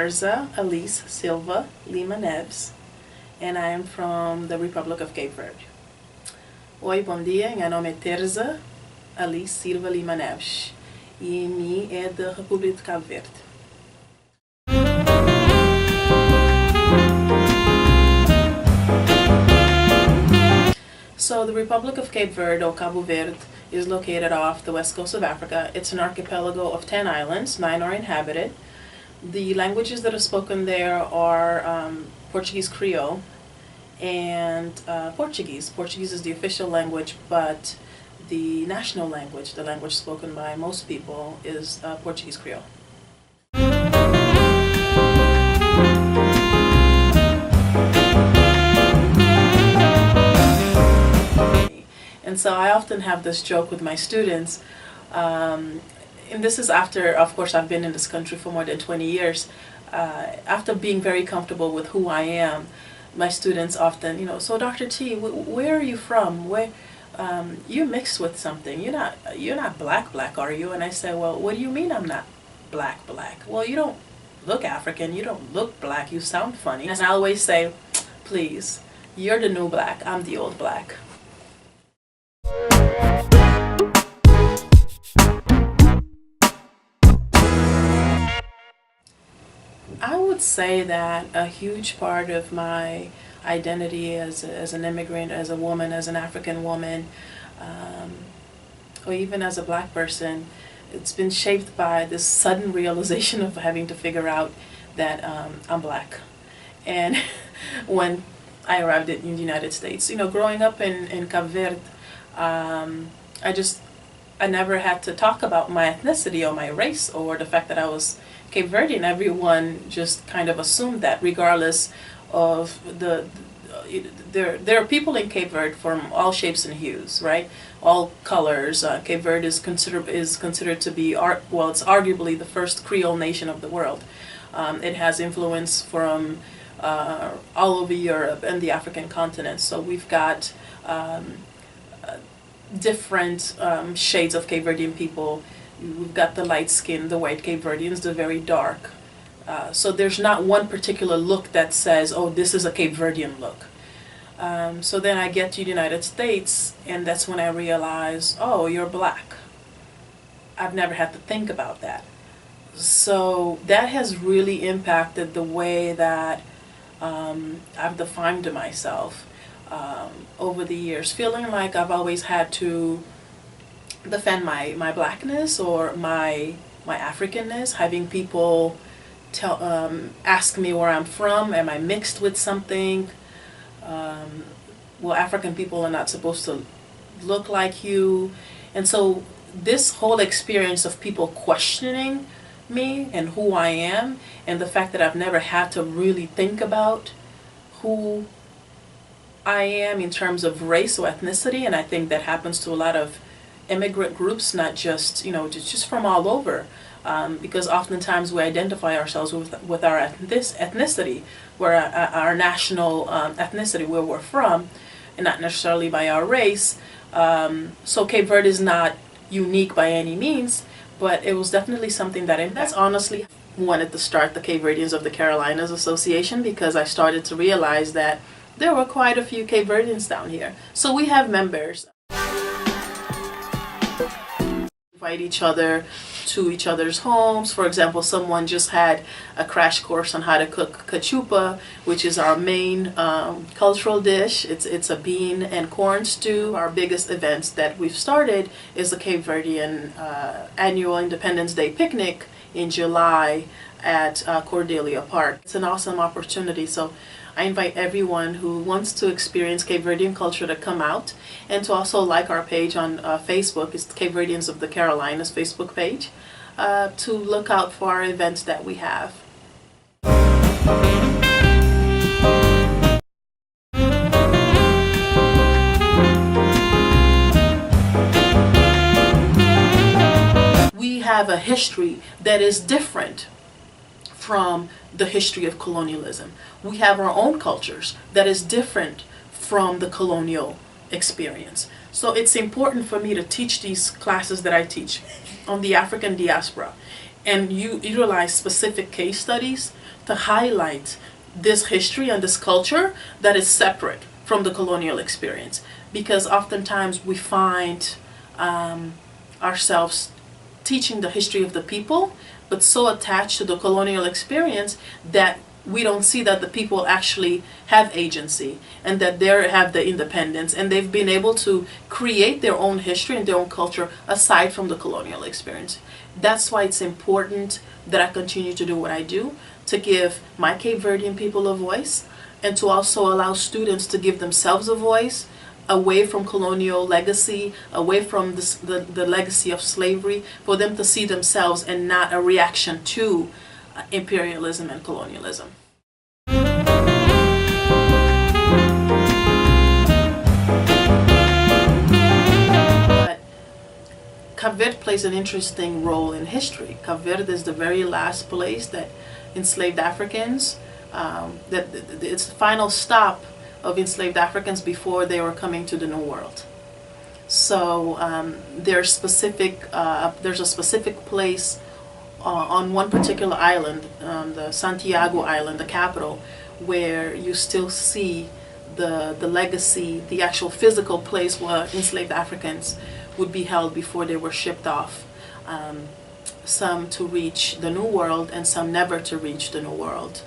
Terza Alice Silva Lima Neves, and I am from the Republic of Cape Verde. Oi, bom dia, meu nome é Terza Alice Silva Lima Neves e mim é da República de Cabo Verde. So the Republic of Cape Verde, or Cabo Verde, is located off the west coast of Africa. It's an archipelago of 10 islands, 9 are inhabited. The languages that are spoken there are Portuguese Creole and Portuguese. Portuguese is the official language, but the national language, the language spoken by most people, is Portuguese Creole. And so I often have this joke with my students, and this is after, of course, I've been in this country for more than 20 years. After being very comfortable with who I am, my students often, so Dr. T, where are you from? Where you're mixed with something. You're not black, are you? And I say, well, what do you mean I'm not black? Well, you don't look African. You don't look black. You sound funny. And I always say, please, you're the new black. I'm the old black. I would say that a huge part of my identity as an immigrant, as a woman, as an African woman, or even as a black person, it's been shaped by this sudden realization of having to figure out that I'm black. And when I arrived in the United States, growing up in Cabo Verde, I never had to talk about my ethnicity or my race or the fact that I was Cape Verdean. Everyone just kind of assumed that, regardless of there are people in Cape Verde from all shapes and hues, right? All colors. Cape Verde is considered to be it's arguably the first Creole nation of the world. It has influence from all over Europe and the African continent. So we've got different shades of Cape Verdean people. We've got the light skin, the white Cape Verdeans, the very dark. So there's not one particular look that says, oh, this is a Cape Verdean look. So then I get to the United States, and that's when I realize, oh, you're black. I've never had to think about that. So that has really impacted the way that I've defined myself over the years, feeling like I've always had to defend my blackness or my Africanness, having people ask me where I'm from. Am I mixed with something? Well, African people are not supposed to look like you. And so this whole experience of people questioning me and who I am, and the fact that I've never had to really think about who I am in terms of race or ethnicity, and I think that happens to a lot of immigrant groups, not just just from all over, because oftentimes we identify ourselves with our ethnicity, where our national ethnicity, where we're from, and not necessarily by our race. So Cape Verde is not unique by any means, but it was definitely something that's honestly wanted to start the Cape Verdeans of the Carolinas Association, because I started to realize that there were quite a few Cape Verdeans down here. So we have members. Invite each other to each other's homes. For example, someone just had a crash course on how to cook cachupa, which is our main cultural dish. It's a bean and corn stew. Our biggest events that we've started is the Cape Verdean annual Independence Day picnic in July at Cordelia Park. It's an awesome opportunity. So I invite everyone who wants to experience Cape Verdean culture to come out, and to also like our page on Facebook. It's Cape Verdeans of the Carolinas Facebook page, to look out for our events that we have. We have a history that is different from the history of colonialism. We have our own cultures that is different from the colonial experience. So it's important for me to teach these classes that I teach on the African diaspora and you utilize specific case studies to highlight this history and this culture that is separate from the colonial experience, because oftentimes we find ourselves teaching the history of the people, but so attached to the colonial experience that we don't see that the people actually have agency and that they have the independence and they've been able to create their own history and their own culture aside from the colonial experience. That's why it's important that I continue to do what I do, to give my Cape Verdean people a voice, and to also allow students to give themselves a voice away from colonial legacy, away from the legacy of slavery, for them to see themselves and not a reaction to imperialism and colonialism. But Cape Verde plays an interesting role in history. Cape Verde is the very last place that enslaved Africans, it's the final stop of enslaved Africans before they were coming to the New World. So there's a specific place on one particular island, the Santiago Island, the capital, where you still see the legacy, the actual physical place where enslaved Africans would be held before they were shipped off. Some to reach the New World and some never to reach the New World.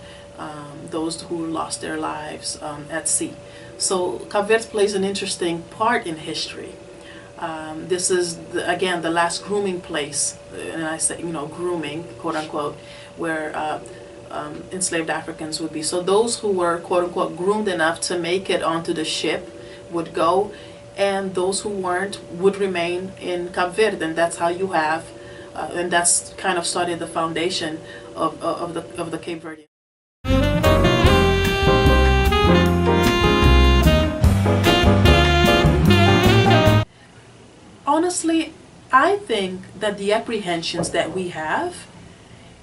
Those who lost their lives at sea. So Cape Verde plays an interesting part in history. This is, again, the last grooming place, and I say, grooming, quote unquote, where enslaved Africans would be. So those who were, quote unquote, groomed enough to make it onto the ship would go, and those who weren't would remain in Cape Verde, and that's how you have, and that's kind of started the foundation of the Cape Verde. Honestly, I think that the apprehensions that we have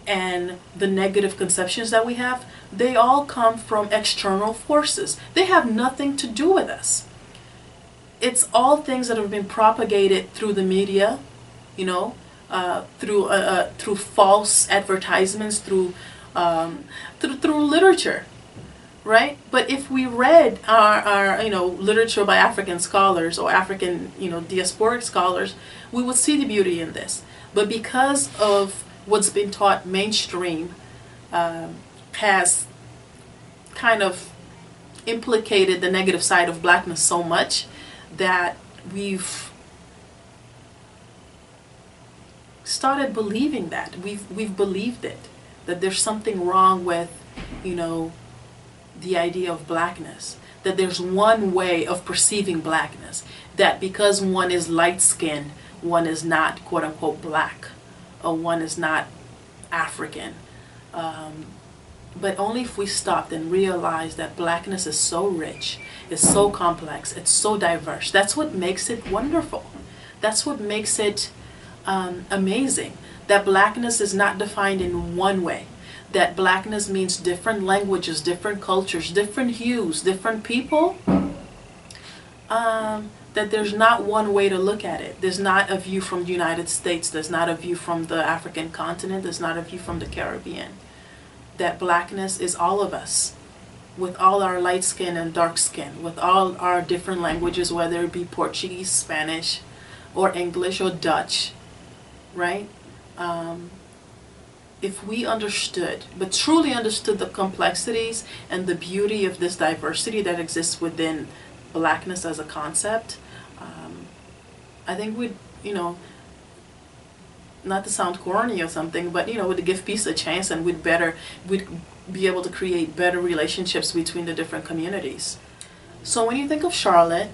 and the negative conceptions that we have, they all come from external forces. They have nothing to do with us. It's all things that have been propagated through the media, through false advertisements, through literature. Right? But if we read our literature by African scholars or African, diasporic scholars, we would see the beauty in this. But because of what's been taught mainstream, has kind of implicated the negative side of blackness so much that we've started believing that. We've believed it, that there's something wrong with, the idea of blackness, that there's one way of perceiving blackness, that because one is light-skinned, one is not, quote-unquote, black, or one is not African. But only if we stopped and realized that blackness is so rich, it's so complex, it's so diverse. That's what makes it wonderful. That's what makes it amazing, that blackness is not defined in one way. That blackness means different languages, different cultures, different hues, different people. That there's not one way to look at it. There's not a view from the United States. There's not a view from the African continent. There's not a view from the Caribbean. That blackness is all of us, with all our light skin and dark skin, with all our different languages, whether it be Portuguese, Spanish, or English, or Dutch, right? If we understood, but truly understood the complexities and the beauty of this diversity that exists within blackness as a concept, I think we'd, not to sound corny or something, but would give peace a chance, and we'd be able to create better relationships between the different communities. So when you think of Charlotte,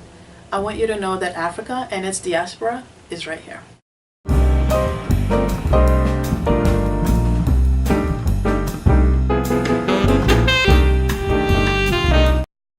I want you to know that Africa and its diaspora is right here.